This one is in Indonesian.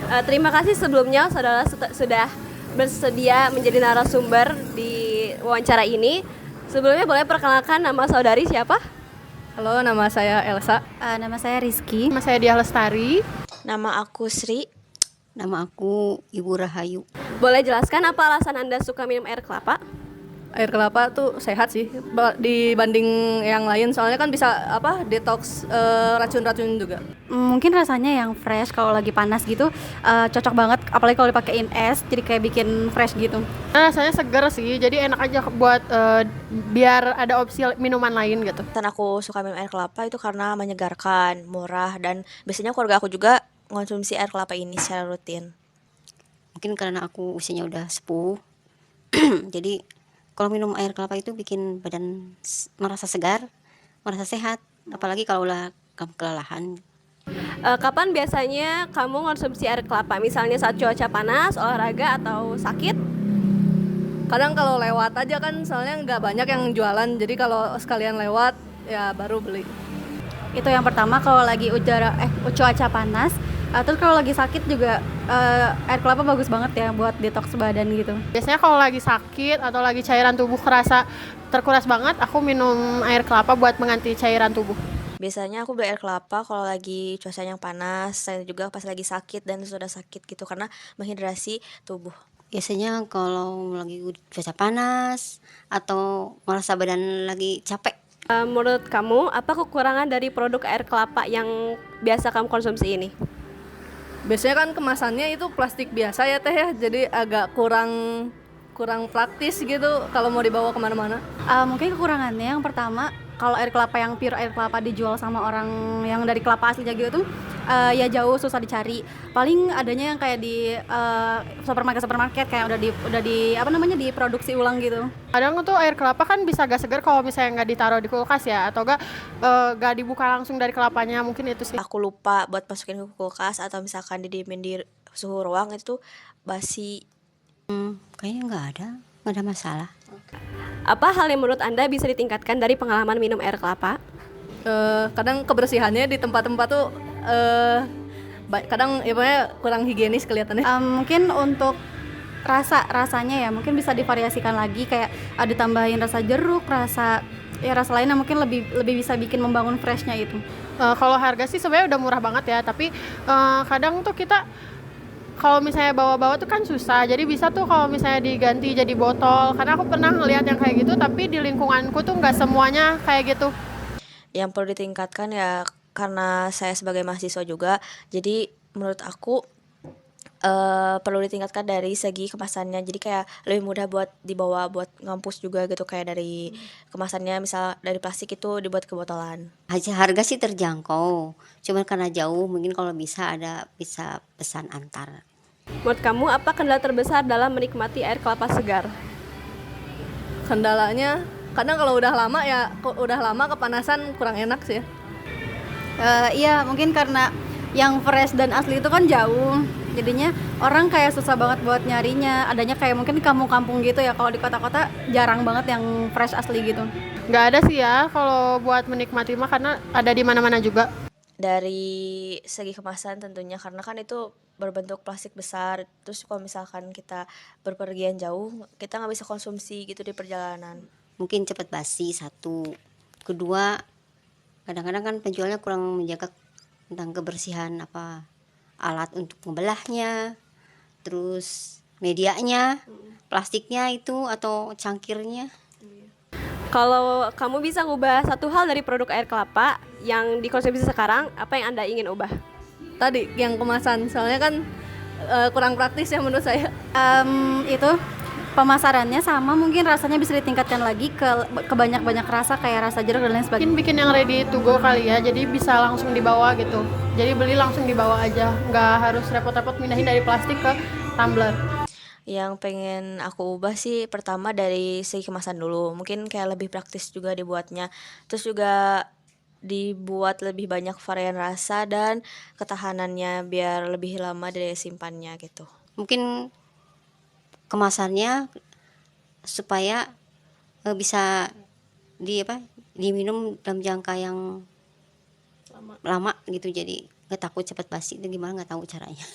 Terima kasih sebelumnya saudara sudah bersedia menjadi narasumber di wawancara ini. Sebelumnya boleh perkenalkan nama saudari siapa? Halo, nama saya Elsa. Nama saya Rizky. Nama saya Diah Lestari. Nama aku Sri. Nama aku Ibu Rahayu. Boleh jelaskan apa alasan Anda suka minum air kelapa? Air kelapa tuh sehat sih dibanding yang lain, soalnya kan bisa detox racun-racun juga. Mungkin rasanya yang fresh kalau lagi panas gitu, cocok banget apalagi kalau dipakein es, jadi kayak bikin fresh gitu. Rasanya seger sih, jadi enak aja buat biar ada opsi minuman lain gitu. Dan aku suka minum air kelapa itu karena menyegarkan, murah, dan biasanya keluarga aku juga mengonsumsi air kelapa ini secara rutin. Mungkin karena aku usianya udah sepuh, jadi kalau minum air kelapa itu bikin badan merasa segar, merasa sehat. Apalagi kalau udah kamu kelelahan. Kapan biasanya kamu konsumsi air kelapa? Misalnya saat cuaca panas, olahraga, atau sakit? Kadang kalau lewat aja kan, soalnya nggak banyak yang jualan, jadi kalau sekalian lewat ya baru beli. Itu yang pertama kalau lagi cuaca panas. Terus kalau lagi sakit juga air kelapa bagus banget ya buat detox badan gitu. Biasanya kalau lagi sakit atau lagi cairan tubuh kerasa terkuras banget, aku minum air kelapa buat mengganti cairan tubuh. Biasanya aku beli air kelapa kalau lagi cuacanya panas, saya juga pas lagi sakit dan sudah sakit gitu, karena menghidrasi tubuh. Biasanya kalau lagi cuaca panas atau merasa badan lagi capek. Menurut kamu, apa kekurangan dari produk air kelapa yang biasa kamu konsumsi ini? Biasanya kan kemasannya itu plastik biasa ya teh ya, jadi agak kurang praktis gitu kalau mau dibawa kemana-mana. Mungkin kekurangannya yang pertama, kalau air kelapa yang pure air kelapa dijual sama orang yang dari kelapa aslinya gitu tuh ya jauh susah dicari. Paling adanya yang kayak di supermarket kayak udah diproduksi ulang gitu. Kadang tuh air kelapa kan bisa gak segar kalau misalnya nggak ditaruh di kulkas ya, atau gak dibuka langsung dari kelapanya, mungkin itu sih. Aku lupa buat masukin ke kulkas atau misalkan didiemin di suhu ruang itu basi. Kayaknya nggak ada masalah. Apa hal yang menurut Anda bisa ditingkatkan dari pengalaman minum air kelapa? Kadang kebersihannya di tempat-tempat tuh kadang kurang higienis kelihatannya. Mungkin untuk rasanya ya mungkin bisa divariasikan lagi, kayak ada tambahin rasa jeruk, rasa lainnya mungkin lebih bisa bikin membangun freshnya itu. Kalau harga sih sebenarnya udah murah banget ya, tapi kadang tuh kita kalau misalnya bawa-bawa tuh kan susah, jadi bisa tuh kalau misalnya diganti jadi botol, karena aku pernah ngeliat yang kayak gitu, tapi di lingkunganku tuh nggak semuanya kayak gitu. Yang perlu ditingkatkan ya, karena saya sebagai mahasiswa juga, jadi menurut aku perlu ditingkatkan dari segi kemasannya, jadi kayak lebih mudah buat dibawa buat ngampus juga gitu, kayak dari kemasannya misal dari plastik itu dibuat ke botolan. Harga sih terjangkau, cuman karena jauh mungkin kalau bisa pesan antar. Menurut kamu, apa kendala terbesar dalam menikmati air kelapa segar? Kendalanya kadang kalau udah lama kepanasan kurang enak sih ya. Iya, mungkin karena yang fresh dan asli itu kan jauh, jadinya orang kayak susah banget buat nyarinya. Adanya kayak mungkin kampung-kampung gitu ya, kalau di kota-kota jarang banget yang fresh asli gitu. Nggak ada sih ya kalau buat menikmati mah, karena ada di mana-mana juga. Dari segi kemasan tentunya, karena kan itu berbentuk plastik besar, terus kalau misalkan kita berpergian jauh, kita nggak bisa konsumsi gitu di perjalanan. Mungkin cepat basi, satu. Kedua, kadang-kadang kan penjualnya kurang menjaga tentang kebersihan alat untuk membelahnya, terus medianya, plastiknya itu atau cangkirnya. Kalau kamu bisa ngubah satu hal dari produk air kelapa yang dikonsumsi sekarang, apa yang Anda ingin ubah? Tadi yang kemasan, soalnya kan kurang praktis ya menurut saya. Itu pemasarannya sama, mungkin rasanya bisa ditingkatkan lagi ke banyak rasa, kayak rasa jeruk dan lain sebagainya. Mungkin bikin yang ready to go kali ya, jadi bisa langsung dibawa gitu. Jadi beli langsung dibawa aja, nggak harus repot-repot mindahin dari plastik ke tumbler. Yang pengen aku ubah sih pertama dari segi kemasan dulu, mungkin kayak lebih praktis juga dibuatnya, terus juga dibuat lebih banyak varian rasa dan ketahanannya biar lebih lama dari simpannya gitu. Mungkin kemasannya supaya bisa diminum dalam jangka yang lama gitu, jadi nggak takut cepat basi. Itu gimana, nggak tahu caranya.